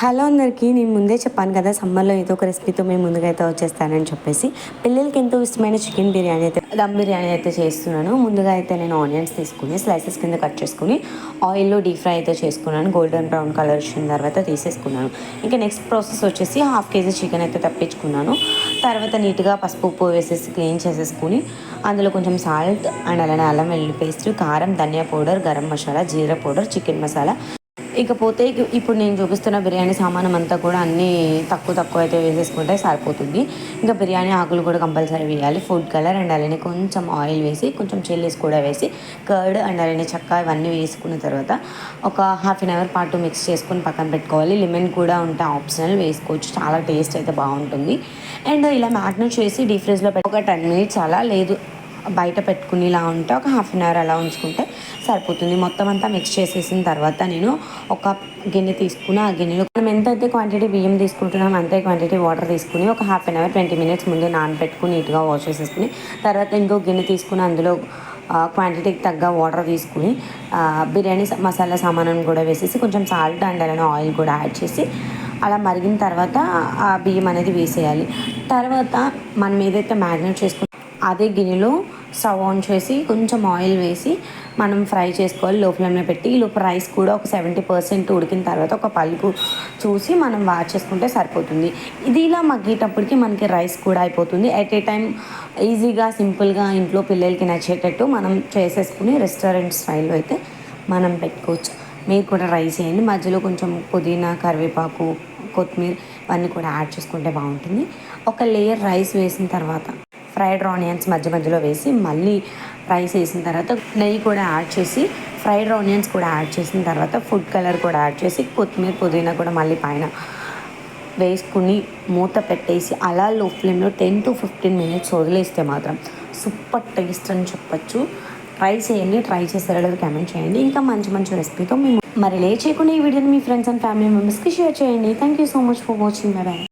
Hello అందరికీ, నేను ముందే చెప్పాను కదా సమ్మర్లో ఏదో ఒక రెసిపీతో మేము ముందుకైతే వచ్చేస్తానని చెప్పేసి. పిల్లలకి ఎంతో ఇష్టమైన చికెన్ బిర్యానీ అయితే, దమ్ బిర్యానీ అయితే చేస్తున్నాను. ముందుగా అయితే నేను ఆనియన్స్ తీసుకుని స్లైసెస్ కింద కట్ చేసుకుని ఆయిల్లో డీప్ ఫ్రై అయితే చేసుకున్నాను. గోల్డెన్ బ్రౌన్ కలర్ వచ్చిన తర్వాత తీసేసుకున్నాను. ఇంకా నెక్స్ట్ ప్రాసెస్ వచ్చేసి హాఫ్ కేజీ చికెన్ అయితే తప్పించుకున్నాను. తర్వాత నీట్గా పసుపు ఉప్పు వేసేసి క్లీన్ చేసేసుకుని అందులో కొంచెం సాల్ట్ అండ్ అలానే అల్లం వెల్లుల్లి పేస్ట్, కారం, ధనియా పౌడర్, గరం మసాలా, జీరా పౌడర్, చికెన్ మసాలా, ఇకపోతే ఇప్పుడు నేను చూపిస్తున్న బిర్యానీ సామానం అంతా కూడా అన్నీ తక్కువ అయితే వేసేసుకుంటే సరిపోతుంది. ఇంకా బిర్యానీ ఆకులు కూడా కంపల్సరీ వేయాలి. ఫుడ్ కలర్ అండ్ అలానే కొంచెం ఆయిల్ వేసి, కొంచెం చిల్లీస్ కూడా వేసి, కర్డ్ అండ్ అలానే చెక్క ఇవన్నీ వేసుకున్న తర్వాత ఒక హాఫ్ అన్ అవర్ పాటు మిక్స్ చేసుకొని పక్కన పెట్టుకోవాలి. లెమన్ కూడా ఉంటే ఆప్షనల్, వేసుకోవచ్చు. చాలా టేస్ట్ అయితే బాగుంటుంది. అండ్ ఇలా మ్యాగ్నెట్ చేసి డీప్ ఫ్రిడ్జ్లో పెట్టి ఒక 10 మినిట్స్ అలా, లేదు బయట పెట్టుకుని ఇలా ఉంటే ఒక హాఫ్ అన్ అవర్ అలా ఉంచుకుంటే సరిపోతుంది. మొత్తం అంతా మిక్స్ చేసేసిన తర్వాత నేను ఒక గిన్నె తీసుకుని ఆ గిన్నెలో మనం ఎంతైతే క్వాంటిటీ బియ్యం తీసుకుంటున్నాం అంతే క్వాంటిటీ వాటర్ తీసుకుని ఒక హాఫ్ అన్ అవర్ 20 మినిట్స్ ముందే నానబెట్టుకుని నీట్గా వాష్ చేసేసుకుని తర్వాత ఇంకో గిన్నె తీసుకుని అందులో క్వాంటిటీకి తగ్గ వాటర్ తీసుకుని బిర్యానీ మసాలా సామాను కూడా వేసేసి కొంచెం సాల్ట్ అండ్ అలానే ఆయిల్ కూడా యాడ్ చేసి అలా మరిగిన తర్వాత ఆ బియ్యం అనేది వేసేయాలి. తర్వాత మనం ఏదైతే మ్యారినేట్ చేసుకుని అదే గిన్నెలో స్టవ్ ఆన్ చేసి కొంచెం ఆయిల్ వేసి మనం ఫ్రై చేసుకోవాలి. లో ఫ్లేమ్లో పెట్టి లోపు రైస్ కూడా ఒక 70% ఉడికిన తర్వాత ఒక పలుకు చూసి మనం వాష్ చేసుకుంటే సరిపోతుంది. ఇది ఇలా మగ్గేటప్పటికి మనకి రైస్ కూడా అయిపోతుంది. ఎట్ ఏ టైం ఈజీగా సింపుల్గా ఇంట్లో పిల్లలకి నచ్చేటట్టు మనం చేసేసుకుని రెస్టారెంట్ స్టైల్లో అయితే మనం పెట్టుకోవచ్చు. మీరు కూడా ట్రై చేయండి. మధ్యలో కొంచెం పుదీనా, కరివేపాకు, కొత్తిమీర ఇవన్నీ కూడా యాడ్ చేసుకుంటే బాగుంటుంది. ఒక లేయర్ రైస్ వేసిన తర్వాత ఫ్రైడ్ ఆనియన్స్ మధ్యలో వేసి మళ్ళీ రైస్ వేసిన తర్వాత నెయ్యి కూడా యాడ్ చేసి ఫ్రైడ్ ఆనియన్స్ కూడా యాడ్ చేసిన తర్వాత ఫుడ్ కలర్ కూడా యాడ్ చేసి కొత్తిమీర, పుదీనా కూడా మళ్ళీ పైన వేసుకుని మూత పెట్టేసి అలా లో ఫ్లేమ్లో 10 to 15 మినిట్స్ వదిలేస్తే మాత్రం సూపర్ టేస్ట్ అని చెప్పచ్చు. ట్రై చేయండి. ట్రై చేస్తారో లేదో కామెంట్ చేయండి. ఇంకా మంచి రెసిపీతో మేము మరి లేట్ చేయకుండా ఈ వీడియోని మీ ఫ్రెండ్స్ అండ్ ఫ్యామిలీ మెంబర్స్కి షేర్ చేయండి. Thank you so much for watching. Bye.